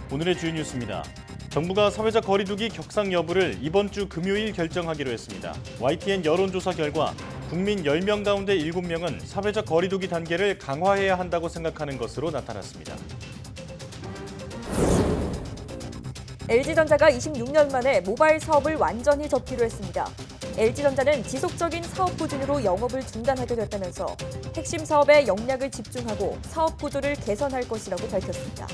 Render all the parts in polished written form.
오늘의 주요 뉴스입니다. 정부가 사회적 거리두기 격상 여부를 이번 주 금요일 결정하기로 했습니다. YTN 여론조사 결과 국민 10명 가운데 7명은 사회적 거리두기 단계를 강화해야 한다고 생각하는 것으로 나타났습니다. LG전자가 26년 만에 모바일 사업을 완전히 접기로 했습니다. LG전자는 지속적인 사업 부진으로 영업을 중단하게 됐다면서 핵심 사업에 역량을 집중하고 사업 구조를 개선할 것이라고 밝혔습니다.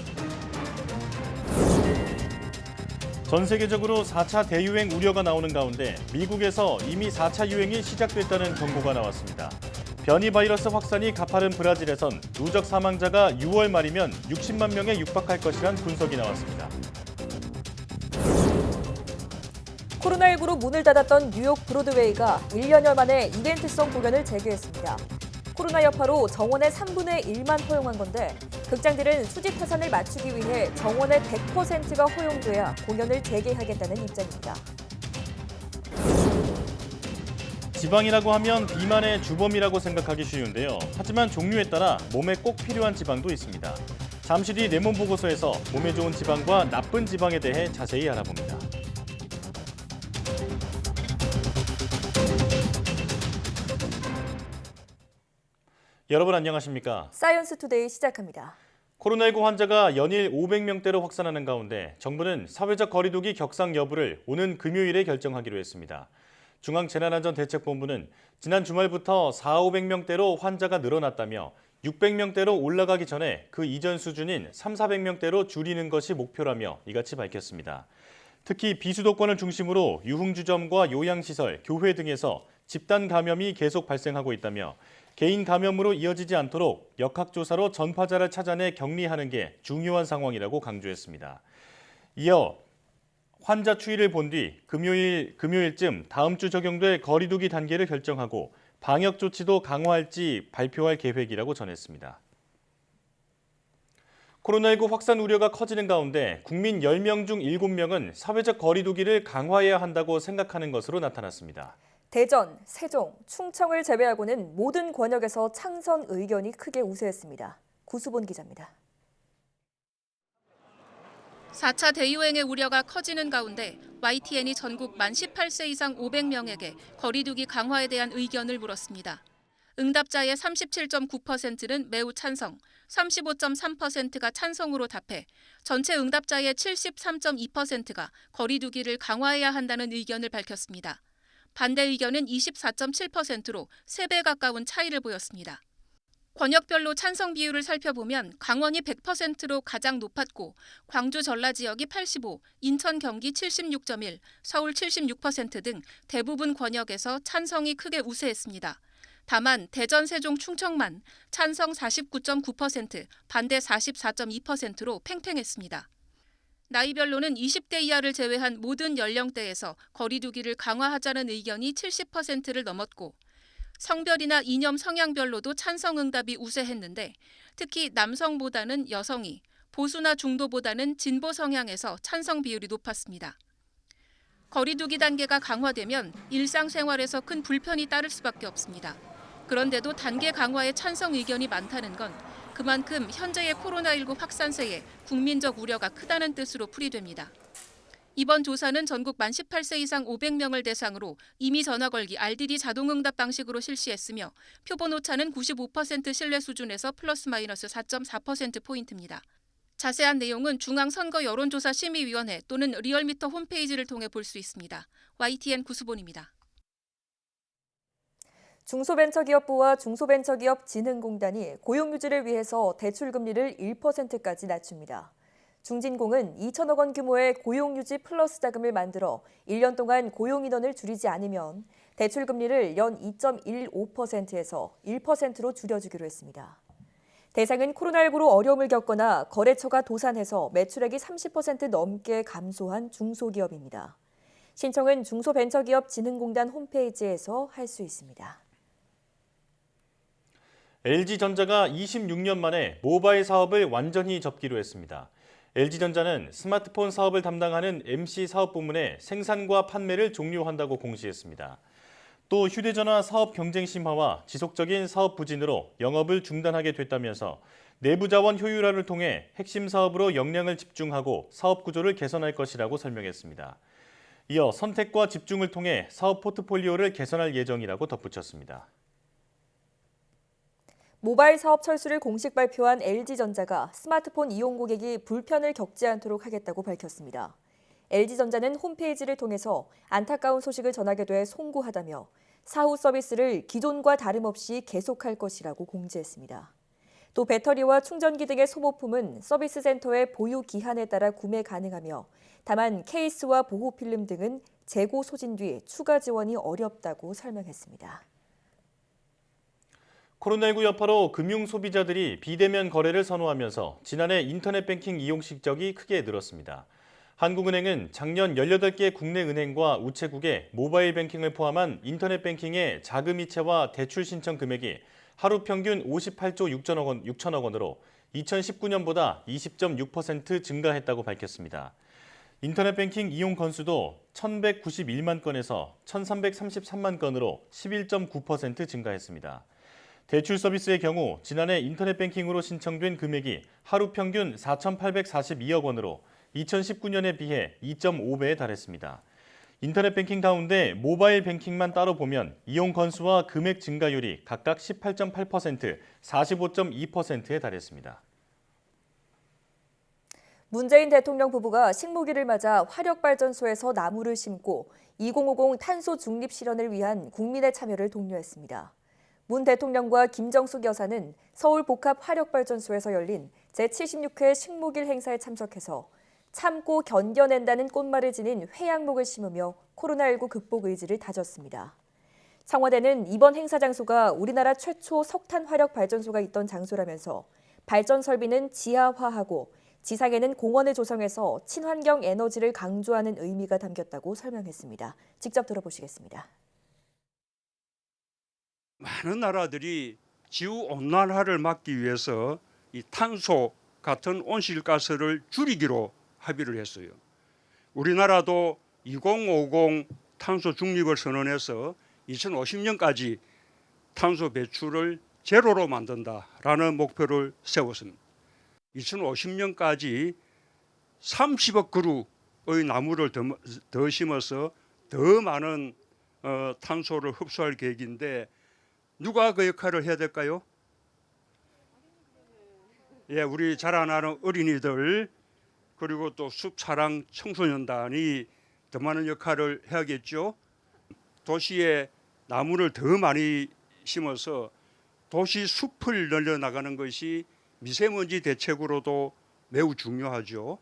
전 세계적으로 4차 대유행 우려가 나오는 가운데 미국에서 이미 4차 유행이 시작됐다는 경고가 나왔습니다. 변이 바이러스 확산이 가파른 브라질에선 누적 사망자가 6월 말이면 60만 명에 육박할 것이란 분석이 나왔습니다. 코로나19로 문을 닫았던 뉴욕 브로드웨이가 1년여 만에 이벤트성 공연을 재개했습니다. 코로나 여파로 정원의 3분의 1만 허용한 건데 극장들은 수지 타산을 맞추기 위해 정원의 100%가 허용돼야 공연을 재개하겠다는 입장입니다. 지방이라고 하면 비만의 주범이라고 생각하기 쉬운데요. 하지만 종류에 따라 몸에 꼭 필요한 지방도 있습니다. 잠시 뒤 내 몸 보고서에서 몸에 좋은 지방과 나쁜 지방에 대해 자세히 알아봅니다. 여러분 안녕하십니까? 사이언스 투데이 시작합니다. 코로나19 환자가 연일 500명대로 확산하는 가운데 정부는 사회적 거리두기 격상 여부를 오는 금요일에 결정하기로 했습니다. 중앙재난안전대책본부는 지난 주말부터 400~500명대로 환자가 늘어났다며 600명대로 올라가기 전에 그 이전 수준인 300~400명대로 줄이는 것이 목표라며 이같이 밝혔습니다. 특히 비수도권을 중심으로 유흥주점과 요양시설, 교회 등에서 집단 감염이 계속 발생하고 있다며 개인 감염으로 이어지지 않도록 역학조사로 전파자를 찾아내 격리하는 게 중요한 상황이라고 강조했습니다. 이어 환자 추이를 본 뒤 금요일쯤 다음 주 적용될 거리두기 단계를 결정하고 방역 조치도 강화할지 발표할 계획이라고 전했습니다. 코로나19 확산 우려가 커지는 가운데 국민 10명 중 7명은 사회적 거리두기를 강화해야 한다고 생각하는 것으로 나타났습니다. 대전, 세종, 충청을 제외하고는 모든 권역에서 찬성 의견이 크게 우세했습니다. 구수본 기자입니다. 4차 대유행의 우려가 커지는 가운데 YTN이 전국 만 18세 이상 500명에게 거리두기 강화에 대한 의견을 물었습니다. 응답자의 37.9%는 매우 찬성, 35.3%가 찬성으로 답해 전체 응답자의 73.2%가 거리두기를 강화해야 한다는 의견을 밝혔습니다. 반대 의견은 24.7%로 3배 가까운 차이를 보였습니다. 권역별로 찬성 비율을 살펴보면 강원이 100%로 가장 높았고 광주 전라 지역이 85, 인천 경기 76.1, 서울 76% 등 대부분 권역에서 찬성이 크게 우세했습니다. 다만 대전, 세종, 충청만 찬성 49.9%, 반대 44.2%로 팽팽했습니다. 나이별로는 20대 이하를 제외한 모든 연령대에서 거리두기를 강화하자는 의견이 70%를 넘었고 성별이나 이념 성향별로도 찬성 응답이 우세했는데 특히 남성보다는 여성이, 보수나 중도보다는 진보 성향에서 찬성 비율이 높았습니다. 거리두기 단계가 강화되면 일상생활에서 큰 불편이 따를 수밖에 없습니다. 그런데도 단계 강화에 찬성 의견이 많다는 건 그만큼 현재의 코로나19 확산세에 국민적 우려가 크다는 뜻으로 풀이됩니다. 이번 조사는 전국 만 18세 이상 500명을 대상으로 이미 전화 걸기 RDD 자동응답 방식으로 실시했으며 표본 오차는 95% 신뢰 수준에서 플러스 마이너스 4.4%포인트입니다. 자세한 내용은 중앙선거여론조사심의위원회 또는 리얼미터 홈페이지를 통해 볼 수 있습니다. YTN 구수본입니다. 중소벤처기업부와 중소벤처기업진흥공단이 고용유지를 위해서 대출금리를 1%까지 낮춥니다. 중진공은 2천억 원 규모의 고용유지 플러스 자금을 만들어 1년 동안 고용인원을 줄이지 않으면 대출금리를 연 2.15%에서 1%로 줄여주기로 했습니다. 대상은 코로나19로 어려움을 겪거나 거래처가 도산해서 매출액이 30% 넘게 감소한 중소기업입니다. 신청은 중소벤처기업진흥공단 홈페이지에서 할 수 있습니다. LG전자가 26년 만에 모바일 사업을 완전히 접기로 했습니다. LG전자는 스마트폰 사업을 담당하는 MC 사업 부문의 생산과 판매를 종료한다고 공시했습니다. 또 휴대전화 사업 경쟁 심화와 지속적인 사업 부진으로 영업을 중단하게 됐다면서 내부 자원 효율화를 통해 핵심 사업으로 역량을 집중하고 사업 구조를 개선할 것이라고 설명했습니다. 이어 선택과 집중을 통해 사업 포트폴리오를 개선할 예정이라고 덧붙였습니다. 모바일 사업 철수를 공식 발표한 LG전자가 스마트폰 이용 고객이 불편을 겪지 않도록 하겠다고 밝혔습니다. LG전자는 홈페이지를 통해서 안타까운 소식을 전하게 돼 송구하다며 사후 서비스를 기존과 다름없이 계속할 것이라고 공지했습니다. 또 배터리와 충전기 등의 소모품은 서비스 센터의 보유 기한에 따라 구매 가능하며 다만 케이스와 보호 필름 등은 재고 소진 뒤 추가 지원이 어렵다고 설명했습니다. 코로나19 여파로 금융 소비자들이 비대면 거래를 선호하면서 지난해 인터넷 뱅킹 이용 실적이 크게 늘었습니다. 한국은행은 작년 18개 국내 은행과 우체국의 모바일 뱅킹을 포함한 인터넷 뱅킹의 자금 이체와 대출 신청 금액이 하루 평균 58조 6천억 원으로 2019년보다 20.6% 증가했다고 밝혔습니다. 인터넷 뱅킹 이용 건수도 1,191만 건에서 1,333만 건으로 11.9% 증가했습니다. 대출 서비스의 경우 지난해 인터넷 뱅킹으로 신청된 금액이 하루 평균 4,842억 원으로 2019년에 비해 2.5배에 달했습니다. 인터넷 뱅킹 가운데 모바일 뱅킹만 따로 보면 이용 건수와 금액 증가율이 각각 18.8%, 45.2%에 달했습니다. 문재인 대통령 부부가 식무기를 맞아 화력발전소에서 나무를 심고 2050 탄소 중립 실현을 위한 국민의 참여를 독려했습니다. 문 대통령과 김정숙 여사는 서울 복합 화력발전소에서 열린 제76회 식무길 행사에 참석해서 참고 견뎌낸다는 꽃말을 지닌 회양목을 심으며 코로나19 극복 의지를 다졌습니다. 청와대는 이번 행사 장소가 우리나라 최초 석탄 화력 발전소가 있던 장소라면서 발전 설비는 지하화하고 지상에는 공원을 조성해서 친환경 에너지를 강조하는 의미가 담겼다고 설명했습니다. 직접 들어보시겠습니다. 많은 나라들이 지구온난화를 막기 위해서 이 탄소 같은 온실가스를 줄이기로 합의를 했어요. 우리나라도 2050 탄소 중립을 선언해서 2050년까지 탄소 배출을 제로로 만든다라는 목표를 세웠습니다. 2050년까지 30억 그루의 나무를 더 심어서 더 많은 탄소를 흡수할 계획인데 누가 그 역할을 해야 될까요? 예, 우리 자라나는 어린이들 그리고 또 숲사랑 청소년단이 더 많은 역할을 해야겠죠. 도시에 나무를 더 많이 심어서 도시 숲을 늘려나가는 것이 미세먼지 대책으로도 매우 중요하죠.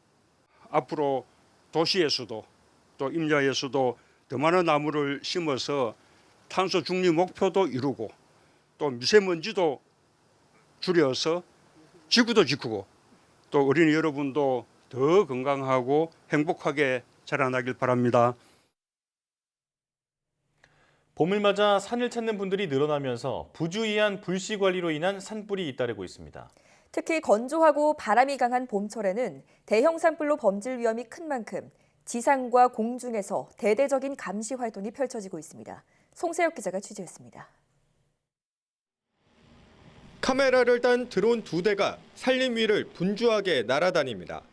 앞으로 도시에서도 또 임야에서도 더 많은 나무를 심어서 탄소 중립 목표도 이루고 또 미세먼지도 줄여서 지구도 지키고 또 어린이 여러분도 더 건강하고 행복하게 자라나길 바랍니다. 봄을 맞아 산을 찾는 분들이 늘어나면서 부주의한 불씨 관리로 인한 산불이 잇따르고 있습니다. 특히 건조하고 바람이 강한 봄철에는 대형 산불로 번질 위험이 큰 만큼 지상과 공중에서 대대적인 감시 활동이 펼쳐지고 있습니다. 송세혁 기자가 취재했습니다. 카메라를 단 드론 2대가 산림 위를 분주하게 날아다닙니다.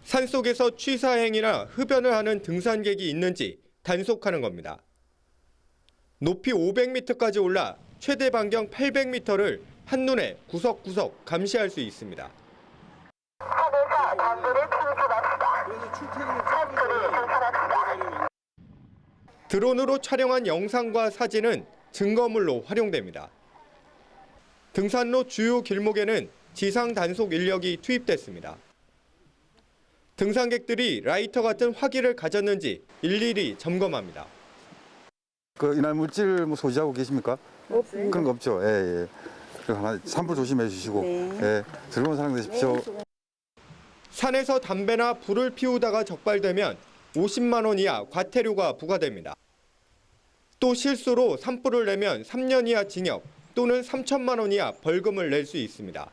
산속에서 취사행위나 흡연을 하는 등산객이 있는지 단속하는 겁니다. 높이 500m까지 올라 최대 반경 800m를 한눈에 구석구석 감시할 수 있습니다. 산에서 담배를 청소합시다. 드론으로 촬영한 영상과 사진은 증거물로 활용됩니다. 등산로 주요 길목에는 지상 단속 인력이 투입됐습니다. 등산객들이 라이터 같은 화기를 가졌는지 일일이 점검합니다. 이날 물질 소지하고 계십니까? 없어요. 그런 거 없죠. 예, 예. 하나 산불 조심해 주시고, 네. 예, 즐거운 산행 되십시오. 산에서 담배나 불을 피우다가 적발되면 50만 원 이하 과태료가 부과됩니다. 또 실수로 산불을 내면 3년 이하 징역 또는 3천만 원 이하 벌금을 낼 수 있습니다.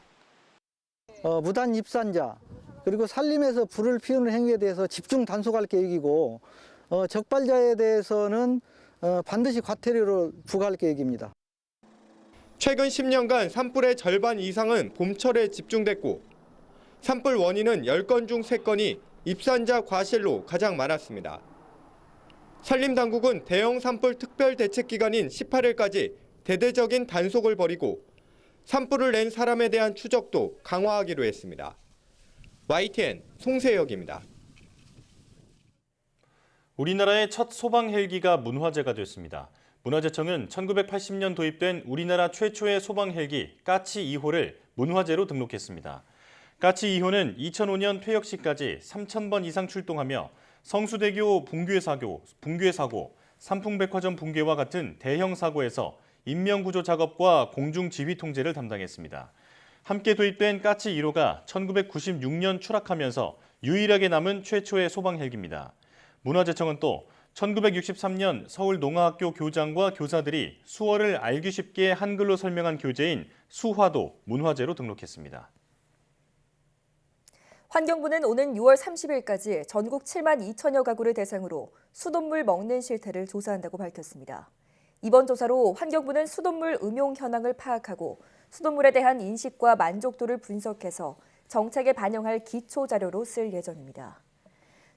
무단 입산자 그리고 산림에서 불을 피우는 행위에 대해서 집중 단속할 계획이고 적발자에 대해서는 반드시 과태료를 부과할 계획입니다. 최근 10년간 산불의 절반 이상은 봄철에 집중됐고 산불 원인은 10건 중 3건이 입산자 과실로 가장 많았습니다. 산림당국은 대형 산불 특별대책기간인 18일까지 대대적인 단속을 벌이고 산불을 낸 사람에 대한 추적도 강화하기로 했습니다. YTN 송세혁입니다. 우리나라의 첫 소방 헬기가 문화재가 됐습니다. 문화재청은 1980년 도입된 우리나라 최초의 소방 헬기 까치 2호를 문화재로 등록했습니다. 까치 2호는 2005년 퇴역 시까지 3,000번 이상 출동하며 성수대교 붕괴 사고, 삼풍백화점 붕괴와 같은 대형 사고에서 인명구조 작업과 공중지휘 통제를 담당했습니다. 함께 도입된 까치 1호가 1996년 추락하면서 유일하게 남은 최초의 소방 헬기입니다. 문화재청은 또 1963년 서울 농아학교 교장과 교사들이 수어를 알기 쉽게 한글로 설명한 교재인 수화도 문화재로 등록했습니다. 환경부는 오는 6월 30일까지 전국 7만 2천여 가구를 대상으로 수돗물 먹는 실태를 조사한다고 밝혔습니다. 이번 조사로 환경부는 수돗물 음용 현황을 파악하고 수돗물에 대한 인식과 만족도를 분석해서 정책에 반영할 기초 자료로 쓸 예정입니다.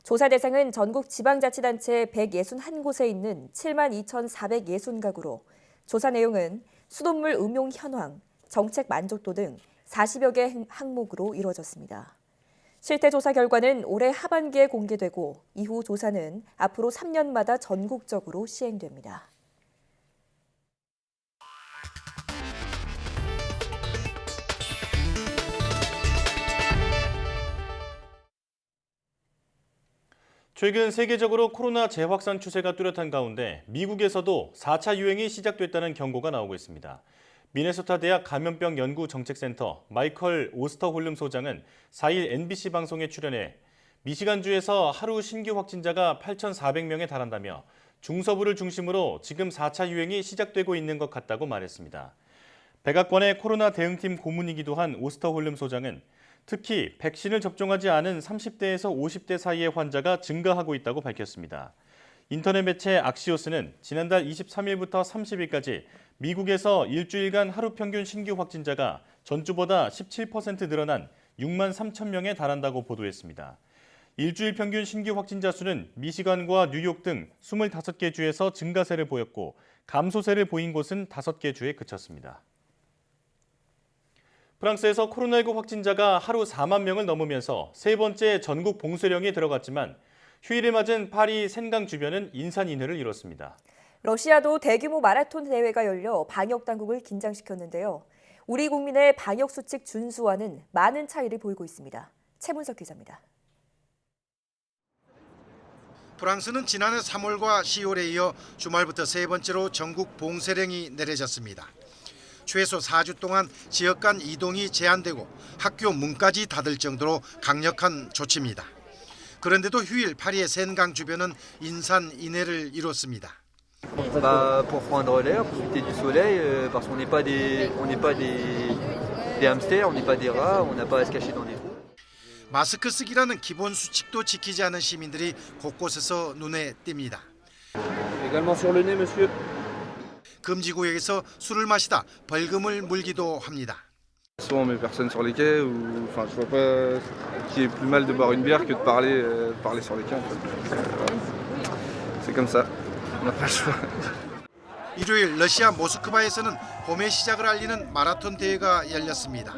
조사 대상은 전국 지방자치단체 161곳에 있는 7만 2,460가구로 조사 내용은 수돗물 음용 현황, 정책 만족도 등 40여 개 항목으로 이루어졌습니다. 실태 조사 결과는 올해 하반기에 공개되고 이후 조사는 앞으로 3년마다 전국적으로 시행됩니다. 최근 세계적으로 코로나 재확산 추세가 뚜렷한 가운데 미국에서도 4차 유행이 시작됐다는 경고가 나오고 있습니다. 미네소타 대학 감염병 연구 정책센터 마이컬 오스터홀름 소장은 4일 NBC 방송에 출연해 미시간주에서 하루 신규 확진자가 8,400명에 달한다며 중서부를 중심으로 지금 4차 유행이 시작되고 있는 것 같다고 말했습니다. 백악관의 코로나 대응팀 고문이기도 한 오스터홀름 소장은 특히 백신을 접종하지 않은 30대에서 50대 사이의 환자가 증가하고 있다고 밝혔습니다. 인터넷 매체 악시오스는 지난달 23일부터 30일까지 미국에서 일주일간 하루 평균 신규 확진자가 전주보다 17% 늘어난 6만 3천 명에 달한다고 보도했습니다. 일주일 평균 신규 확진자 수는 미시간과 뉴욕 등 25개 주에서 증가세를 보였고 감소세를 보인 곳은 5개 주에 그쳤습니다. 프랑스에서 코로나19 확진자가 하루 4만 명을 넘으면서 세 번째 전국 봉쇄령이 들어갔지만 휴일을 맞은 파리 센강 주변은 인산인해를 이뤘습니다. 러시아도 대규모 마라톤 대회가 열려 방역 당국을 긴장시켰는데요. 우리 국민의 방역 수칙 준수와는 많은 차이를 보이고 있습니다. 최문석 기자입니다. 프랑스는 지난해 3월과 10월에 이어 주말부터 세 번째로 전국 봉쇄령이 내려졌습니다. 최소 4주 동안 지역 간 이동이 제한되고 학교 문까지 닫을 정도로 강력한 조치입니다. 그런데도 휴일 파리의 센강 주변은 인산인해를 이뤘습니다. Pour prendre l'air, profiter du soleil, parce qu'on n'est pas des hamsters, on n'est pas des rats, on n'a pas à se cacher dans des trous. 마스크 쓰기라는 기본 수칙도 지키지 않은 시민들이 곳곳에서 눈에 띕니다. Également sur le nez, monsieur. 금지 구역에서 술을 마시다 벌금을 물기도 합니다. Souvent on met personne sur les quais, ou enfin je vois pas qu'il y ait plus mal de boire une bière que de parler sur les quais en fait. C'est comme ça. On n'a pas le choix. 일요일 러시아 모스크바에서는 봄의 시작을 알리는 마라톤 대회가 열렸습니다.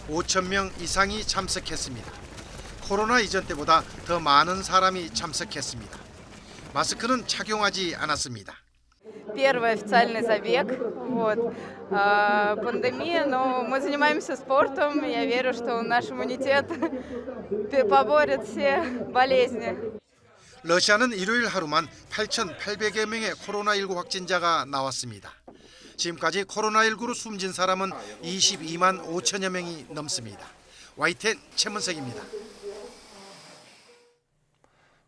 5천 명 이상이 참석했습니다. 코로나 이전 때보다 더 많은 사람이 참석했습니다. 마스크는 착용하지 않았습니다. Первый официальный забег, пандемия, но мы занимаемся спортом, я верю, что наш иммунитет поборет все болезни. 러시아는 일요일 하루만 8,800여 명의 코로나19 확진자가 나왔습니다. 지금까지 코로나19로 숨진 사람은 22만 5천여 명이 넘습니다. YTN 최문석입니다.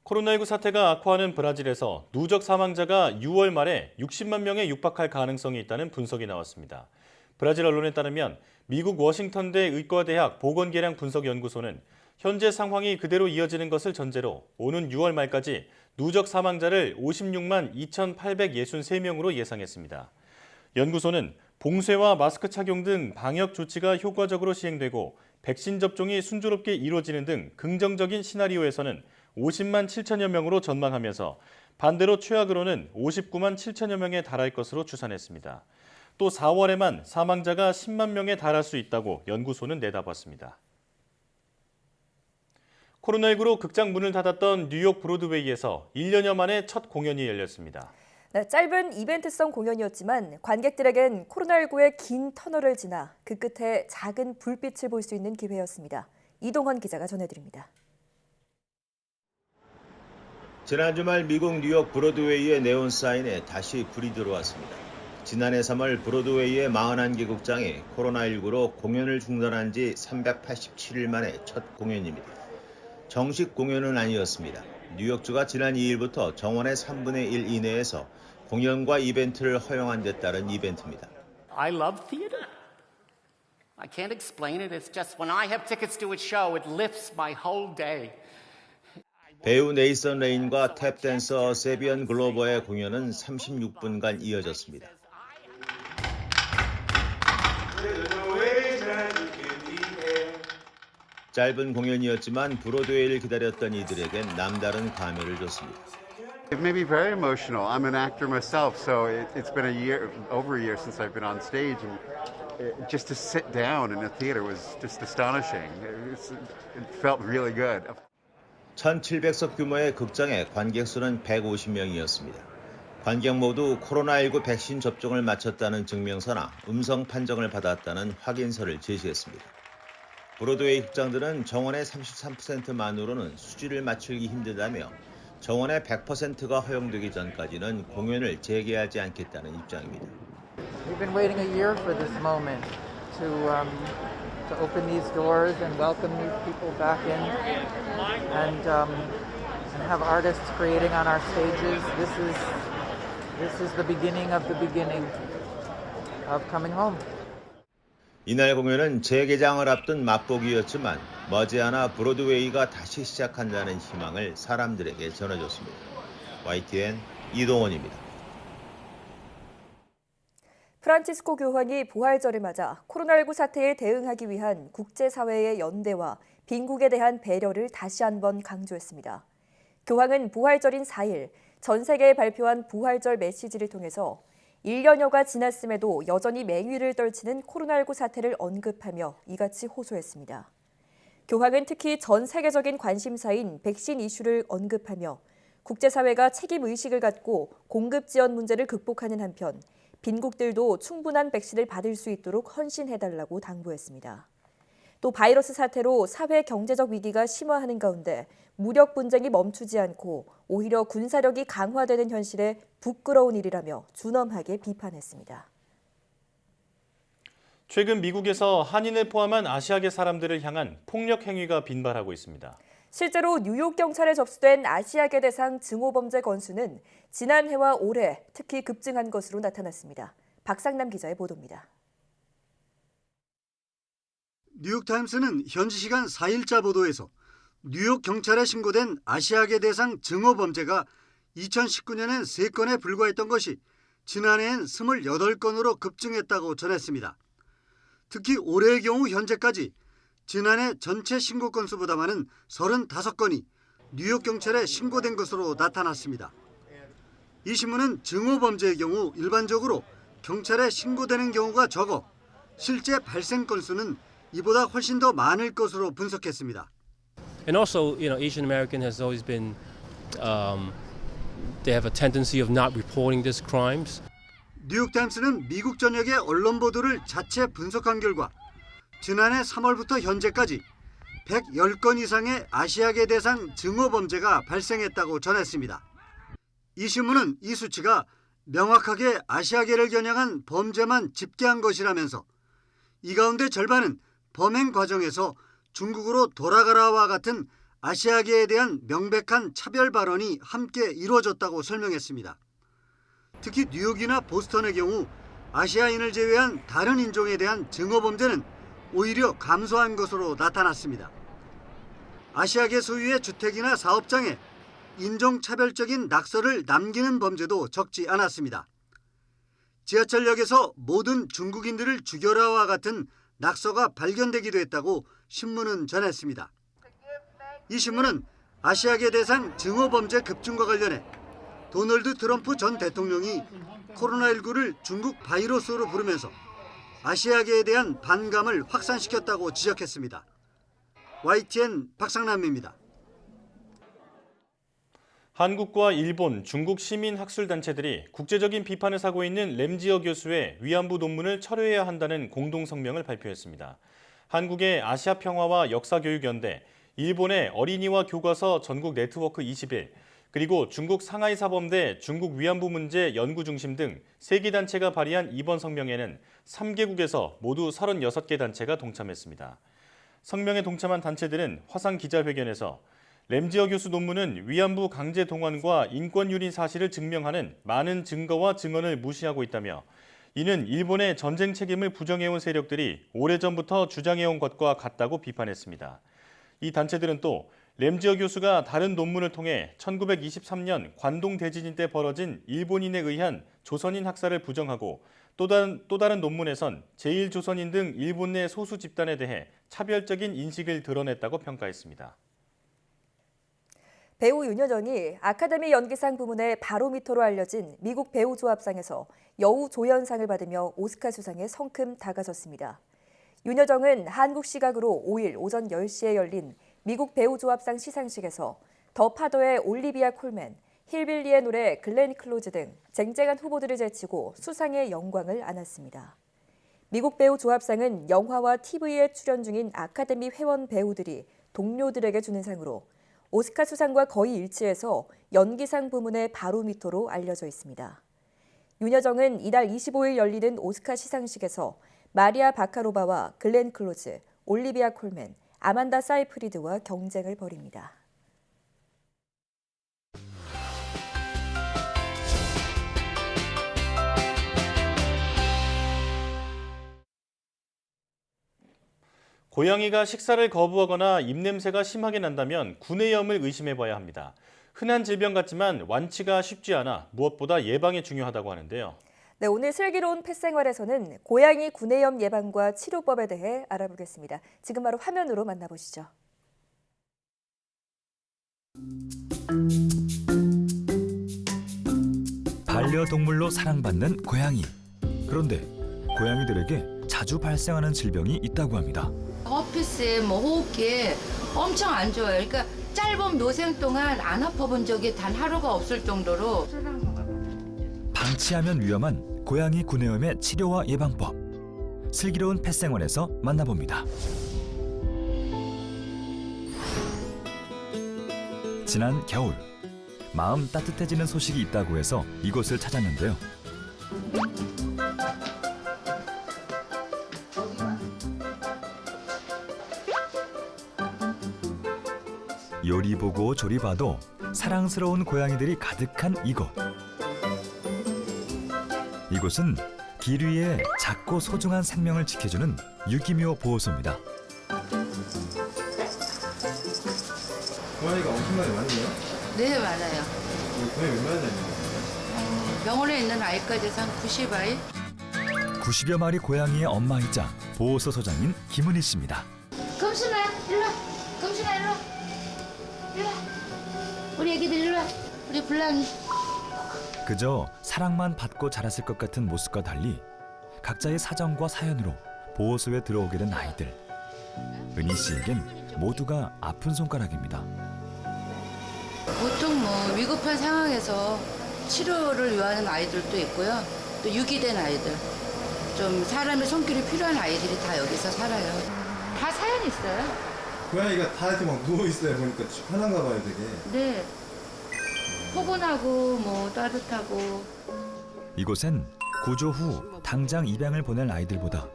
코로나19 사태가 악화하는 브라질에서 누적 사망자가 6월 말에 60만 명에 육박할 가능성이 있다는 분석이 나왔습니다. 브라질 언론에 따르면 미국 워싱턴대 의과대학 보건계량 분석연구소는 현재 상황이 그대로 이어지는 것을 전제로 오는 6월 말까지 누적 사망자를 56만 2,863명으로 예상했습니다. 연구소는 봉쇄와 마스크 착용 등 방역 조치가 효과적으로 시행되고 백신 접종이 순조롭게 이루어지는 등 긍정적인 시나리오에서는 50만 7천여 명으로 전망하면서 반대로 최악으로는 59만 7천여 명에 달할 것으로 추산했습니다. 또 4월에만 사망자가 10만 명에 달할 수 있다고 연구소는 내다봤습니다. 코로나19로 극장 문을 닫았던 뉴욕 브로드웨이에서 1년여 만에 첫 공연이 열렸습니다. 네, 짧은 이벤트성 공연이었지만 관객들에겐 코로나19의 긴 터널을 지나 그 끝에 작은 불빛을 볼 수 있는 기회였습니다. 이동헌 기자가 전해드립니다. 지난 주말 미국 뉴욕 브로드웨이의 네온 사인에 다시 불이 들어왔습니다. 지난해 3월 브로드웨이의 41개 극장이 코로나19로 공연을 중단한 지 387일 만에 첫 공연입니다. 정식 공연은 아니었습니다. 뉴욕주가 지난 2일부터 정원의 3분의 1 이내에서 공연과 이벤트를 허용한 데 따른 이벤트입니다. I love theater. I can't explain it. It's just when I have tickets to a show, it lifts my whole day. 배우 네이선 레인과 탭 댄서 세비언 글로버의 공연은 36분간 이어졌습니다. 짧은 공연이었지만 브로드웨이를 기다렸던 이들에겐 남다른 감회를 줬습니다. It made me very emotional. I'm an actor myself, so it's been over a year since I've been on stage, and just to sit down in a theater was just astonishing. It felt really good. 1,700석 규모의 극장의 관객 수는 150명이었습니다. 관객 모두 코로나19 백신 접종을 마쳤다는 증명서나 음성 판정을 받았다는 확인서를 제시했습니다. 브로드웨이 극장들은 정원의 33%만으로는 수지를 맞추기 힘들다며 정원의 100%가 허용되기 전까지는 공연을 재개하지 않겠다는 입장입니다. We've been waiting a year for this moment to open these doors and welcome these people back in and have artists creating on our stages. This is the beginning of coming home. 이날 공연은 재개장을 앞둔 맛보기였지만 머지않아 브로드웨이가 다시 시작한다는 희망을 사람들에게 전해줬습니다. YTN 이동원입니다. 프란치스코 교황이 부활절을 맞아 코로나19 사태에 대응하기 위한 국제사회의 연대와 빈국에 대한 배려를 다시 한번 강조했습니다. 교황은 부활절인 4일 전 세계에 발표한 부활절 메시지를 통해서 1년여가 지났음에도 여전히 맹위를 떨치는 코로나19 사태를 언급하며 이같이 호소했습니다. 교황은 특히 전 세계적인 관심사인 백신 이슈를 언급하며 국제사회가 책임의식을 갖고 공급 지원 문제를 극복하는 한편 빈국들도 충분한 백신을 받을 수 있도록 헌신해달라고 당부했습니다. 또 바이러스 사태로 사회 경제적 위기가 심화하는 가운데 무력 분쟁이 멈추지 않고 오히려 군사력이 강화되는 현실에 부끄러운 일이라며 준엄하게 비판했습니다. 최근 미국에서 한인을 포함한 아시아계 사람들을 향한 폭력 행위가 빈발하고 있습니다. 실제로 뉴욕 경찰에 접수된 아시아계 대상 증오범죄 건수는 지난해와 올해 특히 급증한 것으로 나타났습니다. 박상남 기자의 보도입니다. 뉴욕타임스는 현지 시간 4일자 보도에서 뉴욕 경찰에 신고된 아시아계 대상 증오범죄가 2019년엔 3건에 불과했던 것이 지난해엔 28건으로 급증했다고 전했습니다. 특히 올해의 경우 현재까지 지난해 전체 신고 건수보다 많은 35건이 뉴욕 경찰에 신고된 것으로 나타났습니다. 이 신문은 증오범죄의 경우 일반적으로 경찰에 신고되는 경우가 적어 실제 발생 건수는 이보다 훨씬 더 많을 것으로 분석했습니다. And also, Asian American has always been, they have a tendency of not reporting these crimes. 뉴욕타임스는 미국 전역의 언론 보도를 자체 분석한 결과 지난해 3월부터 현재까지 110건 이상의 아시아계 대상 증오범죄가 발생했다고 전했습니다. 이 신문은 이 수치가 명확하게 아시아계를 겨냥한 범죄만 집계한 것이라면서 이 가운데 절반은 범행 과정에서 중국으로 돌아가라와 같은 아시아계에 대한 명백한 차별 발언이 함께 이루어졌다고 설명했습니다. 특히 뉴욕이나 보스턴의 경우 아시아인을 제외한 다른 인종에 대한 증오범죄는 오히려 감소한 것으로 나타났습니다. 아시아계 소유의 주택이나 사업장에 인종차별적인 낙서를 남기는 범죄도 적지 않았습니다. 지하철역에서 모든 중국인들을 죽여라와 같은 낙서가 발견되기도 했다고 신문은 전했습니다. 이 신문은 아시아계 대상 증오범죄 급증과 관련해 도널드 트럼프 전 대통령이 코로나19를 중국 바이러스로 부르면서 아시아계에 대한 반감을 확산시켰다고 지적했습니다. YTN 박상남입니다. 한국과 일본, 중국 시민학술단체들이 국제적인 비판을 사고 있는 램지어 교수의 위안부 논문을 철회해야 한다는 공동성명을 발표했습니다. 한국의 아시아평화와 역사교육연대, 일본의 어린이와 교과서 전국 네트워크 21, 그리고 중국 상하이 사범대 중국 위안부 문제 연구중심 등 3개 단체가 발의한 이번 성명에는 3개국에서 모두 36개 단체가 동참했습니다. 성명에 동참한 단체들은 화상 기자회견에서 램지어 교수 논문은 위안부 강제 동원과 인권유린 사실을 증명하는 많은 증거와 증언을 무시하고 있다며 이는 일본의 전쟁 책임을 부정해온 세력들이 오래전부터 주장해온 것과 같다고 비판했습니다. 이 단체들은 또 램지어 교수가 다른 논문을 통해 1923년 관동 대지진 때 벌어진 일본인에 의한 조선인 학살을 부정하고 또 다른 논문에선 제1조선인 등 일본 내 소수 집단에 대해 차별적인 인식을 드러냈다고 평가했습니다. 배우 윤여정이 아카데미 연기상 부문의 바로미터로 알려진 미국 배우조합상에서 여우조연상을 받으며 오스카 수상에 성큼 다가섰습니다. 윤여정은 한국 시각으로 5일 오전 10시에 열린 미국 배우조합상 시상식에서 더 파더의 올리비아 콜맨, 힐빌리의 노래 글렌 클로즈 등 쟁쟁한 후보들을 제치고 수상의 영광을 안았습니다. 미국 배우조합상은 영화와 TV에 출연 중인 아카데미 회원 배우들이 동료들에게 주는 상으로 오스카 수상과 거의 일치해서 연기상 부문의 바로미터로 알려져 있습니다. 윤여정은 이달 25일 열리는 오스카 시상식에서 마리아 바카로바와 글렌 클로즈, 올리비아 콜맨, 아만다 사이프리드와 경쟁을 벌입니다. 고양이가 식사를 거부하거나 입냄새가 심하게 난다면 구내염을 의심해봐야 합니다. 흔한 질병 같지만 완치가 쉽지 않아 무엇보다 예방이 중요하다고 하는데요. 네, 오늘 슬기로운 펫생활에서는 고양이 구내염 예방과 치료법에 대해 알아보겠습니다. 지금 바로 화면으로 만나보시죠. 반려동물로 사랑받는 고양이. 그런데 고양이들에게 자주 발생하는 질병이 있다고 합니다. 허피스, 호흡기에 엄청 안 좋아요. 그러니까 짧은 노생 동안 안 아파본 적이 단 하루가 없을 정도로. 방치하면 위험한 고양이 구내염의 치료와 예방법. 슬기로운 펫생활에서 만나봅니다. 지난 겨울, 마음 따뜻해지는 소식이 있다고 해서 이곳을 찾았는데요. 요리 보고 조리 봐도 사랑스러운 고양이들이 가득한 이곳. 이곳은 길 위에 작고 소중한 생명을 지켜주는 유기묘 보호소입니다. 고양이가 엄청나게 많네요? 네, 많아요. 고양이 얼마나 다니는 병원에 있는 아이까지 한 90아이? 90여 마리 고양이의 엄마이자 보호소 소장인 김은희 씨입니다. 금순아, 일로 와. 금순아, 일로 와. 일로 와. 우리 애기들 일로 와. 우리 블랑이. 그저 사랑만 받고 자랐을 것 같은 모습과 달리 각자의 사정과 사연으로 보호소에 들어오게 된 아이들. 은희 씨에겐 모두가 아픈 손가락입니다. 보통 위급한 상황에서 치료를 요하는 아이들도 있고요. 또 유기된 아이들. 좀 사람의 손길이 필요한 아이들이 다 여기서 살아요. 다 사연이 있어요. 고양이가 다 이렇게 막 누워있어요. 보니까 편한가 봐요, 되게. 네. 포근하고 따뜻하고. 이곳엔 구조 후 당장 입양을 보낼 아이들보다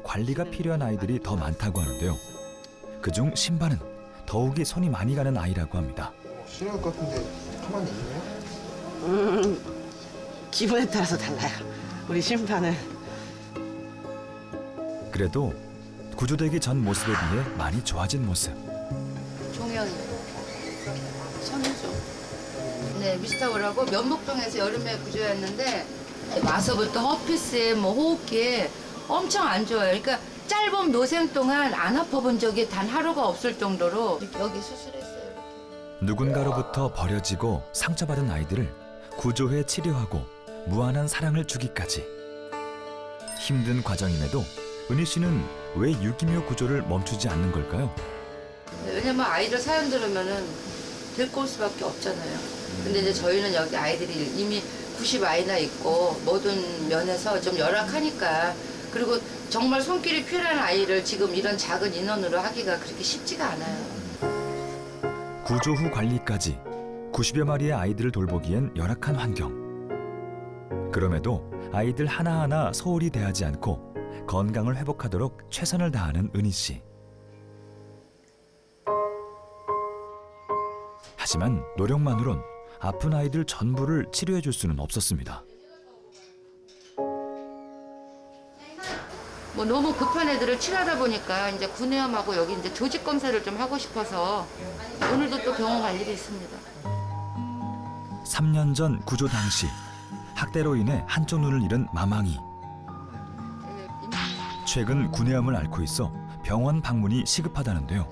관리가 필요한 아이들이 더 많다고 하는데요. 그중 신바는 더욱이 손이 많이 가는 아이라고 합니다. 싫어할 것 같은데 가만히 있네요? 기분에 따라서 달라요. 우리 심판은. 그래도 구조되기 전 모습에 비해 많이 좋아진 모습. 종이 천우죠. 네, 미스터우라고 면목동에서 여름에 구조였는데 와서부터 허피스에 뭐 호흡기에 엄청 안 좋아요. 그러니까 짧은 노생 동안 안 아파본 적이 단 하루가 없을 정도로 여기 수술했어요. 누군가로부터 버려지고 상처받은 아이들을 구조해 치료하고 무한한 사랑을 주기까지. 힘든 과정임에도 은희 씨는 왜 유기묘 구조를 멈추지 않는 걸까요? 왜냐면 아이들 사연 들으면은 데리고 올 수밖에 없잖아요. 근데 이제 저희는 여기 아이들이 이미 90아이나 있고 모든 면에서 좀 열악하니까, 그리고 정말 손길이 필요한 아이를 지금 이런 작은 인원으로 하기가 그렇게 쉽지가 않아요. 구조 후 관리까지 90여 마리의 아이들을 돌보기엔 열악한 환경. 그럼에도 아이들 하나하나 소홀히 대하지 않고 건강을 회복하도록 최선을 다하는 은희 씨. 하지만 노력만으론 아픈 아이들 전부를 치료해 줄 수는 없었습니다. 뭐 너무 급한 애들을 치료하다 보니까 이제 구내염하고 여기 이제 조직 검사를 좀 하고 싶어서 오늘도 또 병원 갈 일이 있습니다. 3년 전 구조 당시 학대로 인해 한쪽 눈을 잃은 마망이. 최근 구내염을 앓고 있어 병원 방문이 시급하다는데요.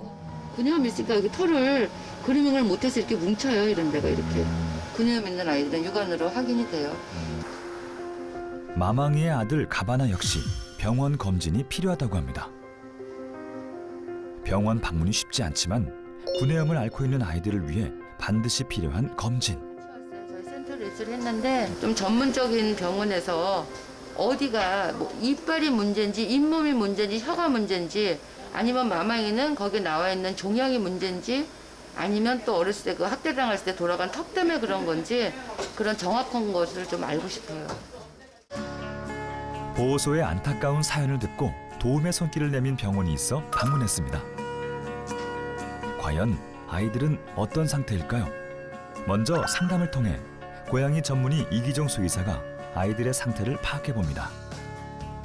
구내염 있으니까 여기 털을 그루밍을 못해서 이렇게 뭉쳐요. 이런 데가 이렇게. 구내염 있는 아이들은 육안으로 확인이 돼요. 마망이의 아들 가바나 역시 병원 검진이 필요하다고 합니다. 병원 방문이 쉽지 않지만 구내염을 앓고 있는 아이들을 위해 반드시 필요한 검진. 저희 센터를 입소를 했는데 좀 전문적인 병원에서 어디가 뭐 이빨이 문제인지 잇몸이 문제인지 혀가 문제인지 아니면 마망이는 거기 나와 있는 종양이 문제인지 아니면 또 어렸을 때 그 학대당했을 때 돌아간 턱 때문에 그런 건지 그런 정확한 것을 좀 알고 싶어요. 보호소의 안타까운 사연을 듣고 도움의 손길을 내민 병원이 있어 방문했습니다. 과연 아이들은 어떤 상태일까요? 먼저 상담을 통해 고양이 전문의 이기종 수의사가 아이들의 상태를 파악해봅니다.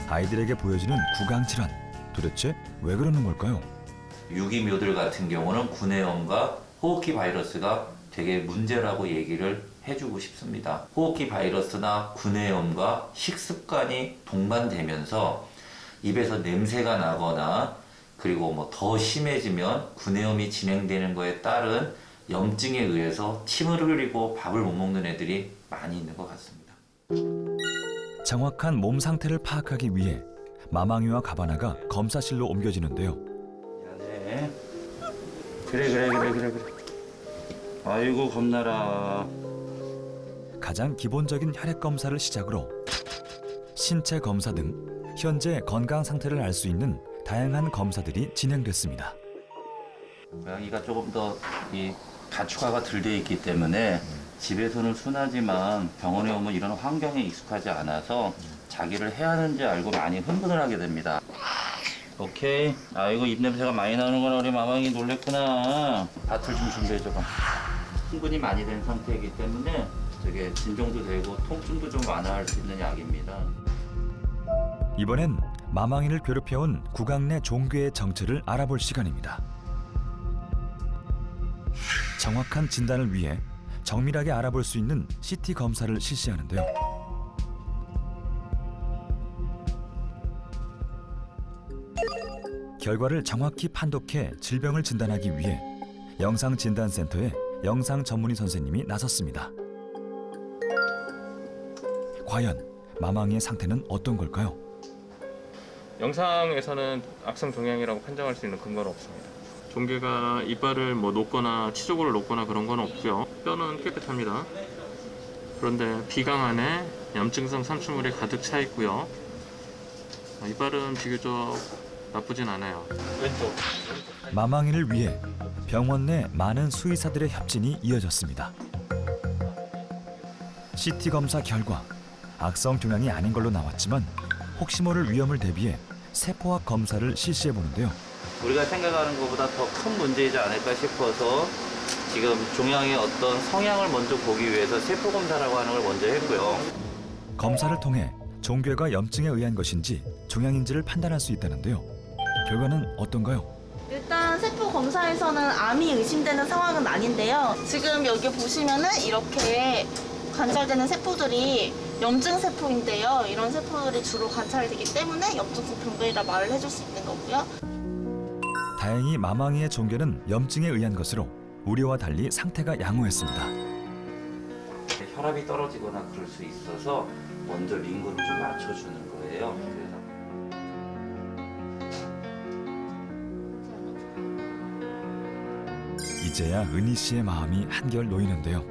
아이들에게 보여지는 구강질환, 도대체 왜 그러는 걸까요? 유기묘들 같은 경우는 구내염과 호흡기 바이러스가 되게 문제라고 얘기를 해주고 싶습니다. 호흡기 바이러스나 구내염과 식습관이 동반되면서 입에서 냄새가 나거나 그리고 뭐 더 심해지면 구내염이 진행되는 것에 따른 염증에 의해서 침을 흘리고 밥을 못 먹는 애들이 많이 있는 것 같습니다. 정확한 몸 상태를 파악하기 위해 마망이와 가바나가 검사실로 옮겨지는데요. 네. 그래. 아이고 겁나라. 가장 기본적인 혈액 검사를 시작으로 신체 검사 등 현재 건강 상태를 알 수 있는 다양한 검사들이 진행됐습니다. 고양이가 조금 더 이 가축화가 덜 돼 있기 때문에 집에서는 순하지만 병원에 오면 이런 환경에 익숙하지 않아서 자기를 해야 하는지 알고 많이 흥분을 하게 됩니다. 오케이. 아이고 입냄새가 많이 나는구나. 우리 마망이 놀랬구나. 밭을 좀 준비해줘봐. 흥분이 많이 된 상태이기 때문에 되게 진정도 되고 통증도 좀 완화할 수 있는 약입니다. 이번엔 마망이를 괴롭혀온 구강 내 종괴의 정체를 알아볼 시간입니다. 정확한 진단을 위해 정밀하게 알아볼 수 있는 CT 검사를 실시하는데요. 결과를 정확히 판독해 질병을 진단하기 위해 영상진단센터에 영상 전문의 선생님이 나섰습니다. 과연 마망이의 상태는 어떤 걸까요? 영상에서는 악성 종양이라고 판정할 수 있는 근거는 없습니다. 종괴가 이빨을 뭐 놓거나 치조골을 놓거나 그런 건 없고요. 뼈는 깨끗합니다. 그런데 비강 안에 염증성 삼출물이 가득 차 있고요. 이빨은 비교적 나쁘진 않아요. 왼쪽. 마망이를 위해 병원 내 많은 수의사들의 협진이 이어졌습니다. CT 검사 결과 악성 종양이 아닌 걸로 나왔지만 혹시 모를 위험을 대비해 세포학 검사를 실시해 보는데요. 우리가 생각하는 것보다 더 큰 문제이지 않을까 싶어서 지금 종양의 어떤 성향을 먼저 보기 위해서 세포 검사라고 하는 걸 먼저 했고요. 검사를 통해 종괴가 염증에 의한 것인지 종양인지를 판단할 수 있다는데요. 결과는 어떤가요? 일단 세포 검사에서는 암이 의심되는 상황은 아닌데요. 지금 여기 보시면은 이렇게 관찰되는 세포들이 염증 세포인데요. 이런 세포들이 주로 관찰되기 때문에 염증 세포인이라 말을 해줄 수 있는 거고요. 다행히 마망이의 종괴는 염증에 의한 것으로 우려와 달리 상태가 양호했습니다. 혈압이 떨어지거나 그럴 수 있어서 먼저 링거를 좀 맞춰주는 거예요. 이제야 은희 씨의 마음이 한결 놓이는데요.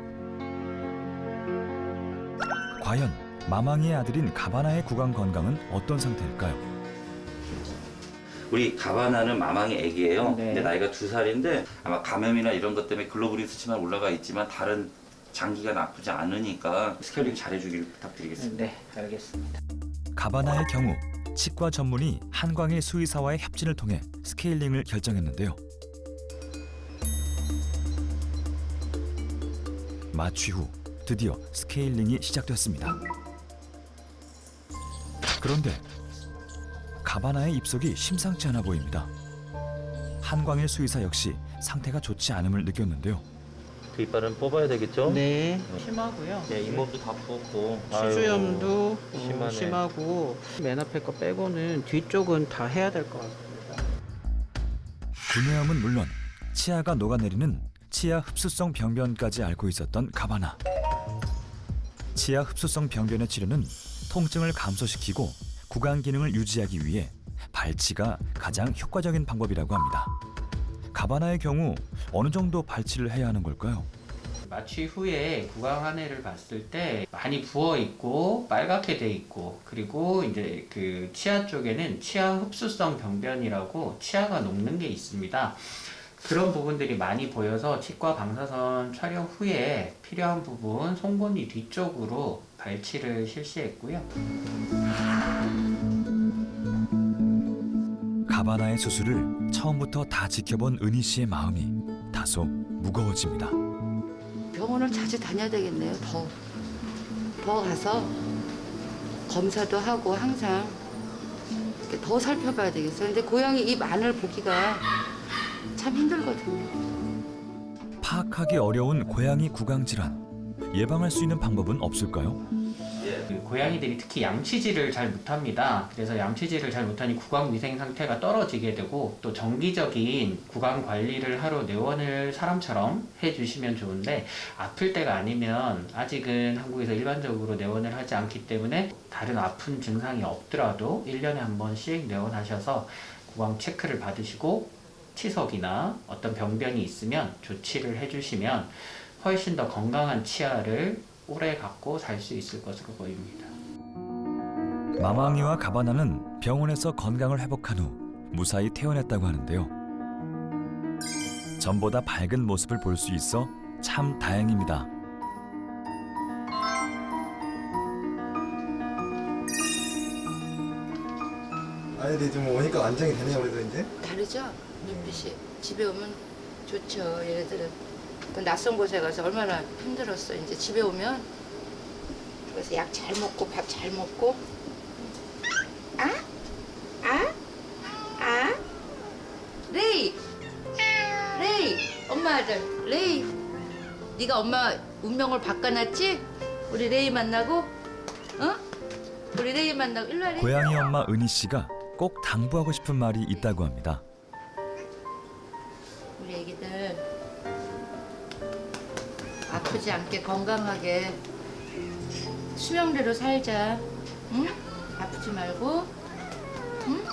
과연 마망이의 아들인 가바나의 구강 건강은 어떤 상태일까요? 우리 가바나는 마망이 애기예요. 네. 근데 나이가 2살인데 아마 감염이나 이런 것 때문에 글로불린 수치만 올라가 있지만 다른 장기가 나쁘지 않으니까 스케일링 잘해주기를 부탁드리겠습니다. 네, 알겠습니다. 가바나의 경우 치과 전문의 한광일 수의사와의 협진을 통해 스케일링을 결정했는데요. 마취 후 드디어 스케일링이 시작됐습니다. 그런데 가바나의 입속이 심상치 않아 보입니다. 한광일 수의사 역시 상태가 좋지 않음을 느꼈는데요. 그 이빨은 뽑아야 되겠죠? 네, 심하고요. 네, 잇몸도 다 부었고. 치주염도 심하네. 심하고 맨 앞에 거 빼고는 뒤쪽은 다 해야 될 것 같습니다. 구내염은 물론 치아가 녹아내리는 치아 흡수성 병변까지 앓고 있었던 가바나. 치아 흡수성 병변의 치료는 통증을 감소시키고 구강 기능을 유지하기 위해 발치가 가장 효과적인 방법이라고 합니다. 가바나의 경우 어느 정도 발치를 해야 하는 걸까요? 마취 후에 구강 한해를 봤을 때 많이 부어 있고 빨갛게 돼 있고, 그리고 이제 그 치아 쪽에는 치아 흡수성 병변이라고 치아가 녹는 게 있습니다. 그런 부분들이 많이 보여서 치과 방사선 촬영 후에 필요한 부분 송곳니 뒤쪽으로 발치를 실시했고요. 가바나의 수술을 처음부터 다 지켜본 은희 씨의 마음이 다소 무거워집니다. 병원을 자주 다녀야 되겠네요. 더 가서 검사도 하고 항상 이렇게 더 살펴봐야 되겠어요. 근데 고양이 입 안을 보기가 참 힘들거든요. 파악하기 어려운 고양이 구강 질환. 예방할 수 있는 방법은 없을까요? 그 고양이들이 특히 양치질을 잘 못합니다. 그래서 양치질을 잘 못하니 구강 위생 상태가 떨어지게 되고, 또 정기적인 구강 관리를 하러 내원을 사람처럼 해주시면 좋은데, 아플 때가 아니면 아직은 한국에서 일반적으로 내원을 하지 않기 때문에 다른 아픈 증상이 없더라도 1년에 한 번씩 내원하셔서 구강 체크를 받으시고 치석이나 어떤 병변이 있으면 조치를 해주시면 훨씬 더 건강한 치아를 오래 갖고 살 수 있을 것으로 보입니다. 마망이와 가바나는 병원에서 건강을 회복한 후 무사히 퇴원했다고 하는데요. 전보다 밝은 모습을 볼 수 있어 참 다행입니다. 아이들이 좀 오니까 안정이 되네요, 그래도 이제. 다르죠? 눈빛이. 집에 오면 좋죠. 얘네들은 그 낯선 곳에 가서 얼마나 힘들었어. 이제 집에 오면 그래서 약 잘 먹고 밥 잘 먹고. 레이, 엄마 아들 레이. 네가 엄마 운명을 바꿔놨지? 우리 레이 만나고, 우리 레이 만나고 일로 와. 레이. 고양이 엄마 은희 씨가 꼭 당부하고 싶은 말이 있다고 합니다. 우리 애기들 아프지 않게 건강하게 수명대로 살자. 응? 아프지 말고. 응?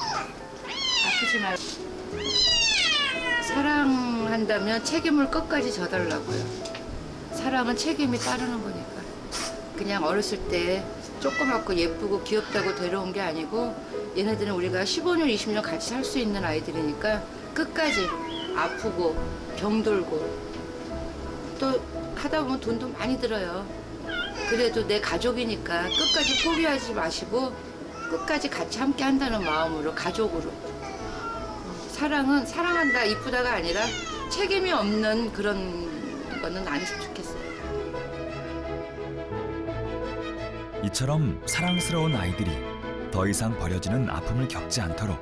아프지 말고. 사랑한다면 책임을 끝까지 져달라고요. 사랑은 책임이 따르는 거니까. 그냥 어렸을 때 조그맣고 예쁘고 귀엽다고 데려온 게 아니고, 얘네들은 우리가 15년, 20년 같이 살 수 있는 아이들이니까 끝까지 아프고 병들고 또 하다 보면 돈도 많이 들어요. 그래도 내 가족이니까 끝까지 포기하지 마시고 끝까지 같이 함께 한다는 마음으로, 가족으로. 사랑은 사랑한다, 이쁘다가 아니라 책임이 없는 그런 거는 안 했으면 좋겠어요. 이처럼 사랑스러운 아이들이 더 이상 버려지는 아픔을 겪지 않도록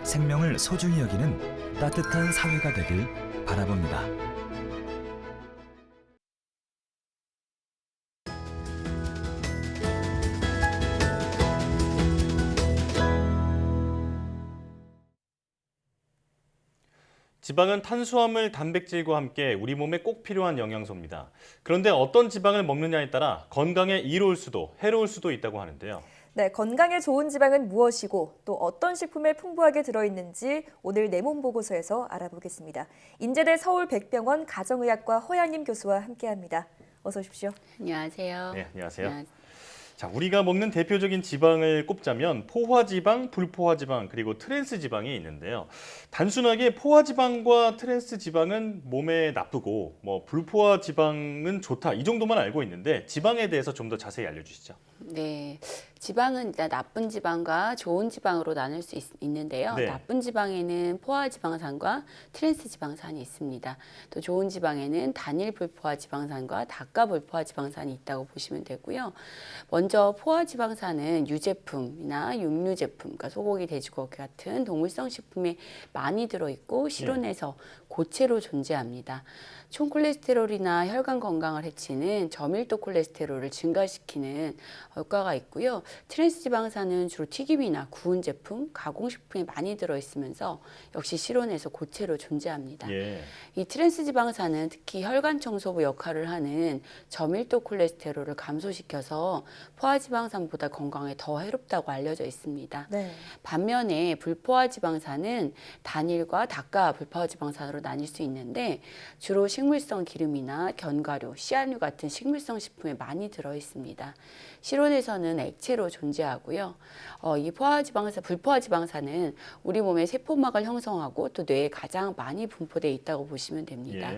생명을 소중히 여기는 따뜻한 사회가 되길 바라봅니다. 지방은 탄수화물, 단백질과 함께 우리 몸에 꼭 필요한 영양소입니다. 그런데 어떤 지방을 먹느냐에 따라 건강에 이로울 수도 해로울 수도 있다고 하는데요. 네, 건강에 좋은 지방은 무엇이고 또 어떤 식품에 풍부하게 들어있는지 오늘 내 몸 보고서에서 알아보겠습니다. 인제대 서울백병원 가정의학과 허양임 교수와 함께합니다. 어서 오십시오. 안녕하세요. 네, 안녕하세요. 자, 우리가 먹는 대표적인 지방을 꼽자면 포화지방, 불포화지방, 그리고 트랜스지방이 있는데요. 단순하게 포화지방과 트랜스지방은 몸에 나쁘고 불포화지방은 좋다 이 정도만 알고 있는데 지방에 대해서 좀 더 자세히 알려주시죠. 네, 지방은 일단 나쁜 지방과 좋은 지방으로 나눌 수 있는데요. 네. 나쁜 지방에는 포화지방산과 트랜스지방산이 있습니다. 또 좋은 지방에는 단일 불포화지방산과 다가 불포화지방산이 있다고 보시면 되고요. 먼저 포화지방산은 유제품이나 육류제품, 그러니까 소고기, 돼지고기 같은 동물성 식품에 많이 들어있고 실온에서 고체로 존재합니다. 총 콜레스테롤이나 혈관 건강을 해치는 저밀도 콜레스테롤을 증가시키는 효과가 있고요. 트랜스지방산은 주로 튀김이나 구운 제품, 가공식품에 많이 들어있으면서 역시 실온에서 고체로 존재합니다. 이 트랜스지방산은 특히 혈관 청소부 역할을 하는 저밀도 콜레스테롤을 감소시켜서 포화지방산보다 건강에 더 해롭다고 알려져 있습니다. 반면에 불포화지방산은 단일과 다가 불포화지방산으로 나뉠 수 있는데 주로 식물성 기름이나 견과류, 씨앗류 같은 식물성 식품에 많이 들어있습니다. 실온에서는 액체로 존재하고요. 이 불포화지방산은 우리 몸의 세포막을 형성하고 또 뇌에 가장 많이 분포되어 있다고 보시면 됩니다.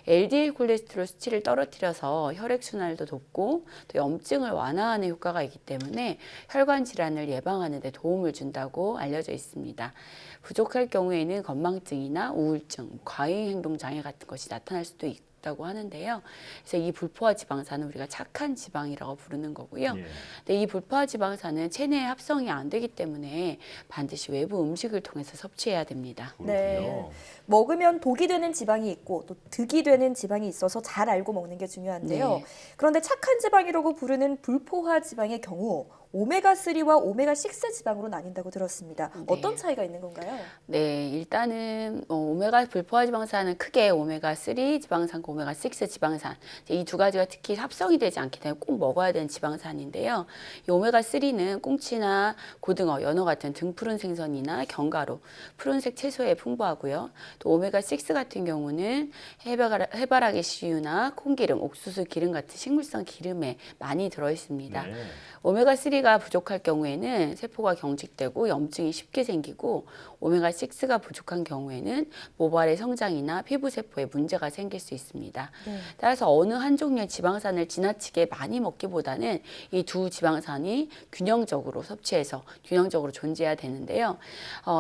LDL 콜레스테롤 수치를 떨어뜨려서 혈액순환도 돕고 또 염증을 완화하는 효과가 있기 때문에 혈관 질환을 예방하는 데 도움을 준다고 알려져 있습니다. 부족할 경우에는 건망증이나 우울증, 과잉행동장애 같은 것이 나타날 수도 있다고 하는데요. 그래서 이 불포화지방산은 우리가 착한 지방이라고 부르는 거고요. 근데 이 불포화지방산은 체내에 합성이 안 되기 때문에 반드시 외부 음식을 통해서 섭취해야 됩니다. 네, 먹으면 독이 되는 지방이 있고 또 득이 되는 지방이 있어서 잘 알고 먹는 게 중요한데요. 그런데 착한 지방이라고 부르는 불포화 지방의 경우 오메가3와 오메가6 지방으로 나뉜다고 들었습니다. 어떤 차이가 있는 건가요? 네, 일단은 불포화지방산은 크게 오메가3 지방산과 오메가6 지방산 이 두 가지가 특히 합성이 되지 않기 때문에 꼭 먹어야 되는 지방산인데요. 이 오메가3는 꽁치나 고등어, 연어 같은 등푸른 생선이나 견과류, 푸른색 채소에 풍부하고요. 또 오메가6 같은 경우는 해바라기 씨유나 콩기름, 옥수수 기름 같은 식물성 기름에 많이 들어있습니다. 오메가3가 부족할 경우에는 세포가 경직되고 염증이 쉽게 생기고 오메가6가 부족한 경우에는 모발의 성장이나 피부 세포에 문제가 생길 수 있습니다. 따라서 어느 한 종류의 지방산을 지나치게 많이 먹기보다는 이 두 지방산이 균형적으로 섭취해서 균형적으로 존재해야 되는데요.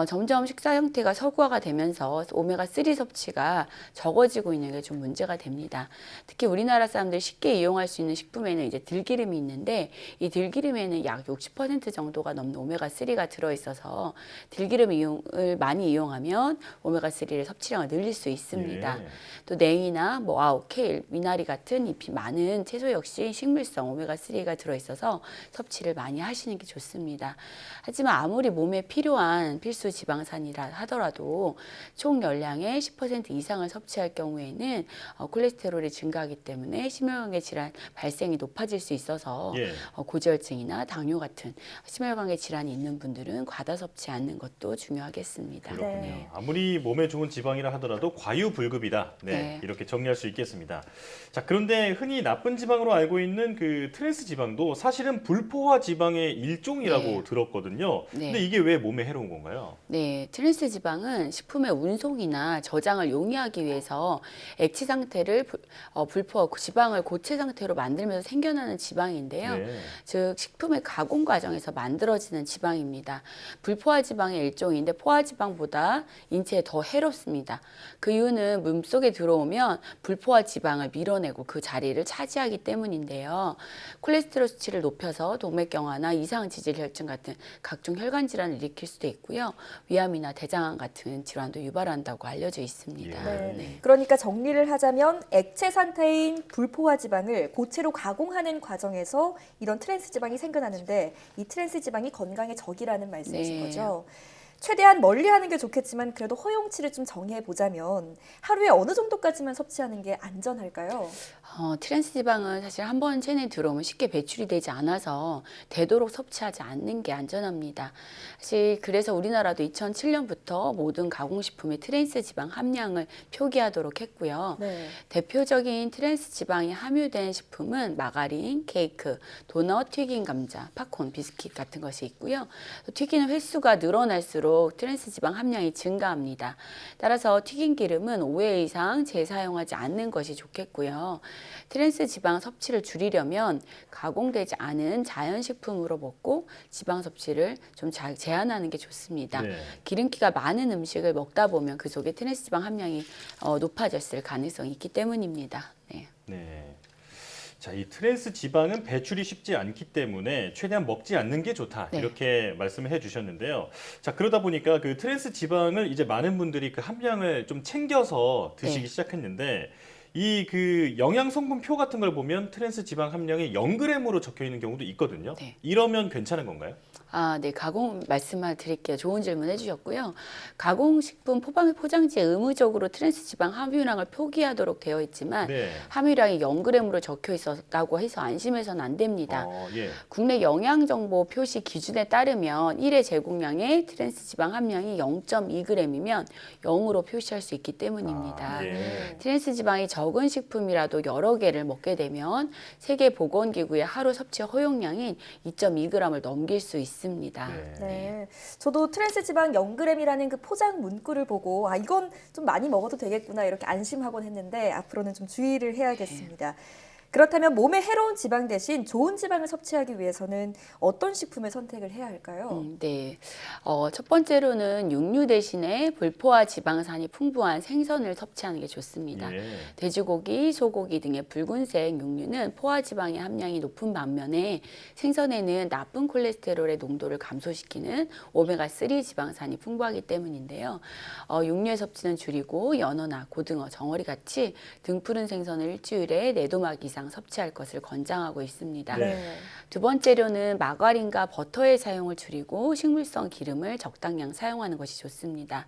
점점 식사 형태가 서구화가 되면서 오메가3 섭취가 적어지고 있는 게 좀 문제가 됩니다. 특히 우리나라 사람들이 쉽게 이용할 수 있는 식품에는 이제 들기름이 있는데 이 들기름에는 약 60% 정도가 넘는 오메가3가 들어있어서 들기름을 많이 이용하면 오메가3의 섭취량을 늘릴 수 있습니다. 또 냉이나 아욱, 케일, 미나리 같은 잎이 많은 채소 역시 식물성 오메가3가 들어있어서 섭취를 많이 하시는 게 좋습니다. 하지만 아무리 몸에 필요한 필수 지방산이라 하더라도 총 열량의 10% 이상을 섭취할 경우에는 콜레스테롤이 증가하기 때문에 심혈관계 질환 발생이 높아질 수 있어서 고지혈증이나 당뇨 같은 심혈관계 질환이 있는 분들은 과다 섭취 않는 것도 중요하겠습니다. 그렇군요. 아무리 몸에 좋은 지방이라 하더라도 과유불급이다. 이렇게 정리할 수 있겠습니다. 자, 그런데 흔히 나쁜 지방으로 알고 있는 그 트랜스 지방도 사실은 불포화 지방의 일종이라고 들었거든요. 근데 이게 왜 몸에 해로운 건가요? 네, 트랜스 지방은 식품의 운송이나 저장을 용이하기 위해서 액체 상태를 지방을 고체 상태로 만들면서 생겨나는 지방인데요. 즉 식품의 가공 과정에서 만들어지는 지방입니다. 불포화 지방의 일종인데 포화 지방보다 인체에 더 해롭습니다. 그 이유는 몸속에 들어오면 불포화 지방을 밀어내고 그 자리를 차지하기 때문인데요. 콜레스테롤 수치를 높여서 동맥경화나 이상지질혈증 같은 각종 혈관 질환을 일으킬 수도 있고요. 위암이나 대장암 같은 질환도 유발한다고 알려져 있습니다. 네. 그러니까 정리를 하자면 액체 상태인 불포화 지방을 고체로 가공하는 과정에서 이런 트랜스 지방이 생겨나는데 이 트랜스 지방이 건강에 적이라는 말씀이신 거죠. 최대한 멀리하는 게 좋겠지만 그래도 허용치를 좀 정해 보자면 하루에 어느 정도까지만 섭취하는 게 안전할까요? 트랜스 지방은 사실 한 번 체내에 들어오면 쉽게 배출이 되지 않아서 되도록 섭취하지 않는 게 안전합니다. 사실 그래서 우리나라도 2007년부터 모든 가공식품의 트랜스 지방 함량을 표기하도록 했고요. 대표적인 트랜스 지방이 함유된 식품은 마가린, 케이크, 도넛, 튀긴 감자, 팝콘, 비스킷 같은 것이 있고요. 또 튀기는 횟수가 늘어날수록 트랜스 지방 함량이 증가합니다. 따라서 튀긴 기름은 5회 이상 재사용하지 않는 것이 좋겠고요. 트랜스 지방 섭취를 줄이려면 가공되지 않은 자연식품으로 먹고 지방 섭취를 좀 잘 제한하는 게 좋습니다. 기름기가 많은 음식을 먹다 보면 그 속에 트랜스 지방 함량이 높아졌을 가능성이 있기 때문입니다. 자, 이 트랜스 지방은 배출이 쉽지 않기 때문에 최대한 먹지 않는 게 좋다. 이렇게 말씀을 해주셨는데요. 자, 그러다 보니까 그 트랜스 지방을 이제 많은 분들이 그 함량을 좀 챙겨서 드시기 시작했는데 이 그 영양 성분표 같은 걸 보면 트랜스 지방 함량이 0g으로 적혀 있는 경우도 있거든요. 이러면 괜찮은 건가요? 네, 가공 말씀을 드릴게요. 좋은 질문 해주셨고요. 가공식품 포장지에 의무적으로 트랜스 지방 함유량을 표기하도록 되어 있지만 함유량이 0g으로 적혀 있었다고 해서 안심해서는 안 됩니다. 국내 영양정보 표시 기준에 따르면 1회 제공량의 트랜스 지방 함량이 0.2g이면 0으로 표시할 수 있기 때문입니다. 트랜스 지방이 적은 식품이라도 여러 개를 먹게 되면 세계보건기구의 하루 섭취 허용량인 2.2g을 넘길 수 있습니다. 저도 트랜스 지방 0g이라는 그 포장 문구를 보고 이건 좀 많이 먹어도 되겠구나 이렇게 안심하곤 했는데 앞으로는 좀 주의를 해야겠습니다. 그렇다면 몸에 해로운 지방 대신 좋은 지방을 섭취하기 위해서는 어떤 식품을 선택을 해야 할까요? 첫 번째로는 육류 대신에 불포화 지방산이 풍부한 생선을 섭취하는 게 좋습니다. 돼지고기, 소고기 등의 붉은색 육류는 포화 지방의 함량이 높은 반면에 생선에는 나쁜 콜레스테롤의 농도를 감소시키는 오메가3 지방산이 풍부하기 때문인데요. 육류의 섭취는 줄이고 연어나 고등어, 정어리 같이 등푸른 생선을 일주일에 4도막 이상 섭취할 것을 권장하고 있습니다. 두 번째로는 마가린과 버터의 사용을 줄이고 식물성 기름을 적당량 사용하는 것이 좋습니다.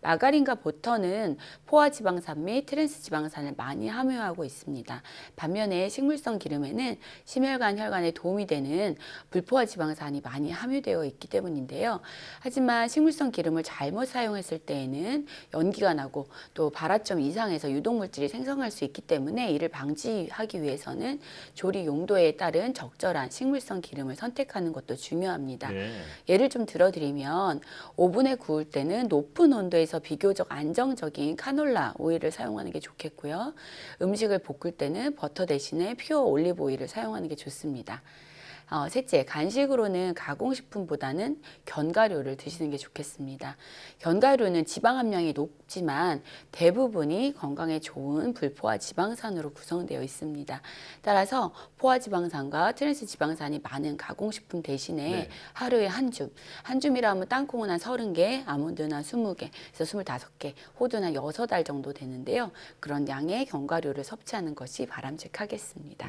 마가린과 버터는 포화 지방산 및 트랜스 지방산을 많이 함유하고 있습니다. 반면에 식물성 기름에는 심혈관 혈관에 도움이 되는 불포화 지방산이 많이 함유되어 있기 때문인데요. 하지만 식물성 기름을 잘못 사용했을 때에는 연기가 나고 또 발화점 이상에서 유독물질이 생성할 수 있기 때문에 이를 방지하기 위해서는 조리 용도에 따른 적절한 식물성 기름을 선택하는 것도 중요합니다. 예를 좀 들어드리면 오븐에 구울 때는 높은 온도에서 비교적 안정적인 카놀라 오일을 사용하는 게 좋겠고요. 음식을 볶을 때는 버터 대신에 퓨어 올리브 오일을 사용하는 게 좋습니다. 셋째, 간식으로는 가공식품보다는 견과류를 드시는 게 좋겠습니다. 견과류는 지방 함량이 높지만 대부분이 건강에 좋은 불포화 지방산으로 구성되어 있습니다. 따라서 포화 지방산과 트랜스 지방산이 많은 가공식품 대신에 하루에 한 줌이라면 땅콩은 한 30개, 아몬드는 한 20개, 그래서 25개, 호두는 한 6알 정도 되는데요. 그런 양의 견과류를 섭취하는 것이 바람직하겠습니다.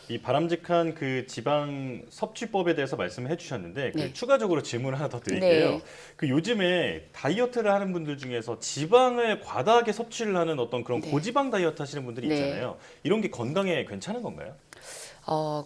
이 바람직한 그 지방 섭취법에 대해서 말씀을 해주셨는데 추가적으로 질문을 하나 더 드릴게요. 그 요즘에 다이어트를 하는 분들 중에서 지방을 과다하게 섭취를 하는 어떤 그런 고지방 다이어트 하시는 분들이 있잖아요. 이런 게 건강에 괜찮은 건가요?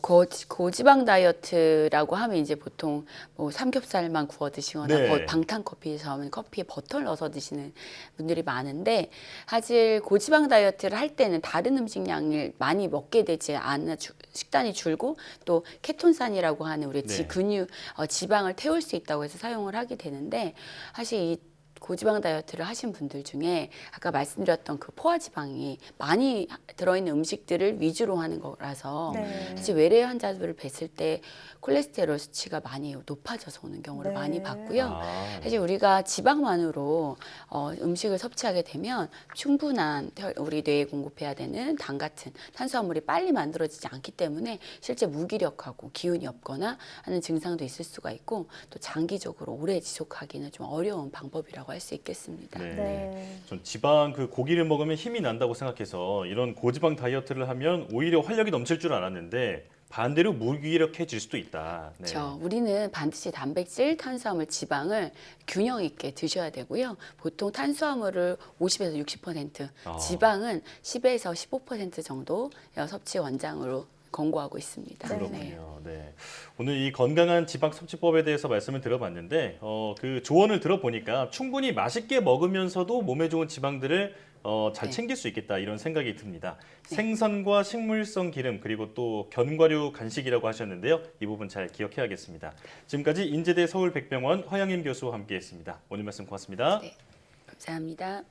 고지방 다이어트라고 하면 이제 보통 뭐 삼겹살만 구워 드시거나 방탄커피에서 커피에 버터를 넣어서 드시는 분들이 많은데 사실 고지방 다이어트를 할 때는 다른 음식량을 많이 먹게 되지 않아 식단이 줄고 또 케톤산이라고 하는 우리 근육 지방을 태울 수 있다고 해서 사용을 하게 되는데 사실 이 고지방 다이어트를 하신 분들 중에 아까 말씀드렸던 그 포화지방이 많이 들어있는 음식들을 위주로 하는 거라서 사실 외래 환자들을 뵀을 때 콜레스테롤 수치가 많이 높아져서 오는 경우를 많이 봤고요. 사실 우리가 지방만으로 음식을 섭취하게 되면 충분한 우리 뇌에 공급해야 되는 당 같은 탄수화물이 빨리 만들어지지 않기 때문에 실제 무기력하고 기운이 없거나 하는 증상도 있을 수가 있고 또 장기적으로 오래 지속하기는 좀 어려운 방법이라고 할 수 있겠습니다. 전 지방 그 고기를 먹으면 힘이 난다고 생각해서 이런 고지방 다이어트를 하면 오히려 활력이 넘칠 줄 알았는데 반대로 무기력해질 수도 있다. 그렇죠. 우리는 반드시 단백질, 탄수화물, 지방을 균형 있게 드셔야 되고요. 보통 탄수화물을 50에서 60%, 지방은 10에서 15% 정도 섭취 원장으로 권고하고 있습니다. 그렇군요. 네. 오늘 이 건강한 지방 섭취법에 대해서 말씀을 들어봤는데 그 조언을 들어보니까 충분히 맛있게 먹으면서도 몸에 좋은 지방들을 잘 챙길 수 있겠다 이런 생각이 듭니다. 생선과 식물성 기름 그리고 또 견과류 간식이라고 하셨는데요. 이 부분 잘 기억해야겠습니다. 지금까지 인제대 서울백병원 허양임 교수와 함께했습니다. 오늘 말씀 고맙습니다. 네, 감사합니다.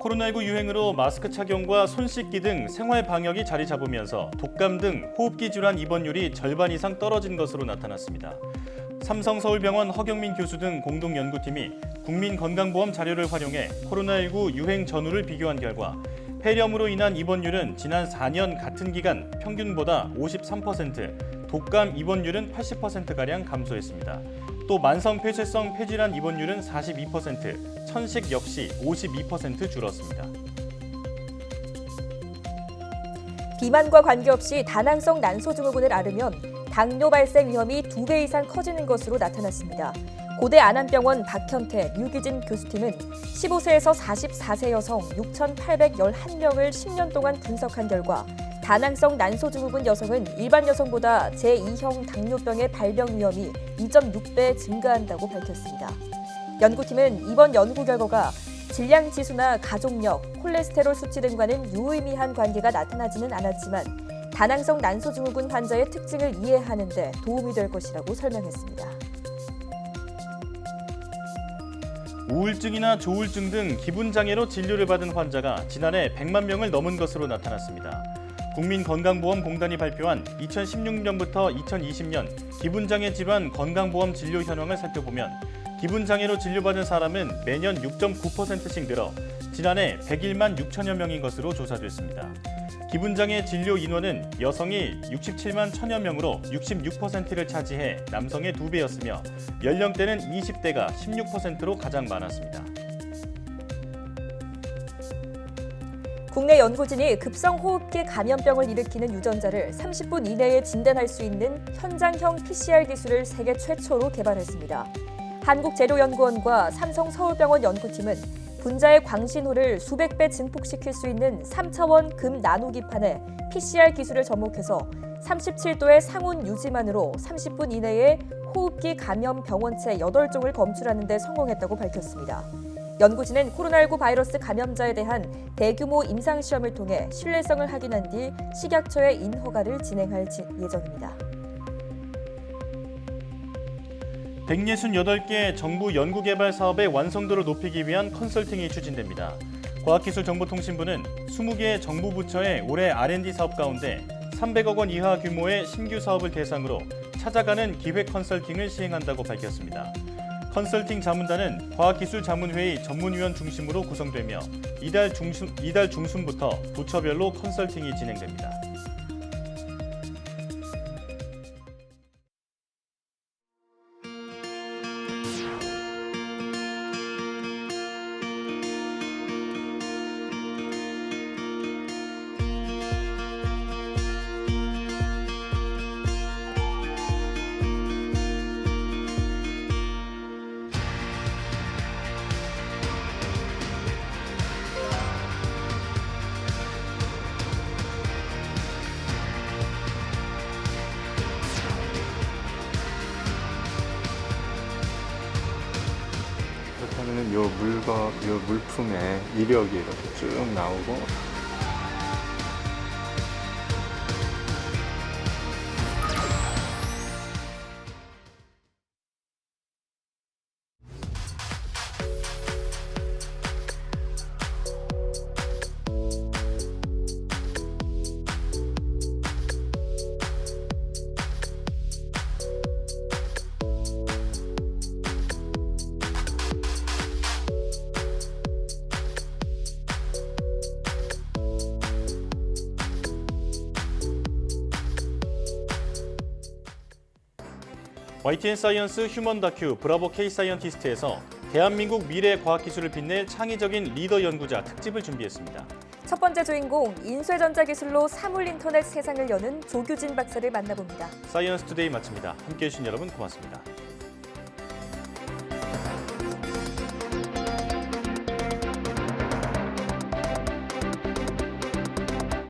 코로나19 유행으로 마스크 착용과 손 씻기 등 생활 방역이 자리 잡으면서 독감 등 호흡기 질환 입원율이 절반 이상 떨어진 것으로 나타났습니다. 삼성서울병원 허경민 교수 등 공동연구팀이 국민건강보험 자료를 활용해 코로나19 유행 전후를 비교한 결과 폐렴으로 인한 입원율은 지난 4년 같은 기간 평균보다 53%, 독감 입원율은 80%가량 감소했습니다. 또 만성폐쇄성 폐질환 입원율은 42%, 천식 역시 52% 줄었습니다. 비만과 관계없이 다낭성 난소증후군을 앓으면 당뇨 발생 위험이 2배 이상 커지는 것으로 나타났습니다. 고대 안암병원 박현태, 류기진 교수팀은 15세에서 44세 여성 6,811명을 10년 동안 분석한 결과 다낭성 난소증후군 여성은 일반 여성보다 제2형 당뇨병의 발병 위험이 2.6배 증가한다고 밝혔습니다. 연구팀은 이번 연구 결과가 질량지수나 가족력, 콜레스테롤 수치 등과는 유의미한 관계가 나타나지는 않았지만 다낭성 난소증후군 환자의 특징을 이해하는 데 도움이 될 것이라고 설명했습니다. 우울증이나 조울증 등 기분장애로 진료를 받은 환자가 지난해 100만 명을 넘은 것으로 나타났습니다. 국민건강보험공단이 발표한 2016년부터 2020년 기분장애 질환 건강보험 진료 현황을 살펴보면 기분장애로 진료받은 사람은 매년 6.9%씩 늘어 지난해 101만 6천여 명인 것으로 조사됐습니다. 기분장애 진료 인원은 여성이 67만 1천여 명으로 66%를 차지해 남성의 2배였으며 연령대는 20대가 16%로 가장 많았습니다. 국내 연구진이 급성호흡기 감염병을 일으키는 유전자를 30분 이내에 진단할 수 있는 현장형 PCR 기술을 세계 최초로 개발했습니다. 한국재료연구원과 삼성서울병원 연구팀은 분자의 광신호를 수백 배 증폭시킬 수 있는 3차원 금 나누기판에 PCR 기술을 접목해서 37도의 상온 유지만으로 30분 이내에 호흡기 감염 병원체 8종을 검출하는 데 성공했다고 밝혔습니다. 연구진은 코로나19 바이러스 감염자에 대한 대규모 임상시험을 통해 신뢰성을 확인한 뒤 식약처에 인허가를 진행할 예정입니다. 168개 정부 연구개발 사업의 완성도를 높이기 위한 컨설팅이 추진됩니다. 과학기술정보통신부는 20개 정부 부처의 올해 R&D 사업 가운데 300억 원 이하 규모의 신규 사업을 대상으로 찾아가는 기획 컨설팅을 시행한다고 밝혔습니다. 컨설팅 자문단은 과학기술자문회의 전문위원 중심으로 구성되며 이달 중순부터 부처별로 컨설팅이 진행됩니다. 물품의 이력이 이렇게 쭉 나오고 YTN 사이언스 휴먼 다큐 브라보 K 사이언티스트에서 대한민국 미래 과학기술을 빛낼 창의적인 리더 연구자 특집을 준비했습니다. 첫 번째 주인공 인쇄전자 기술로 사물 인터넷 세상을 여는 조규진 박사를 만나봅니다. 사이언스 투데이 마칩니다. 함께해 주신 여러분 고맙습니다.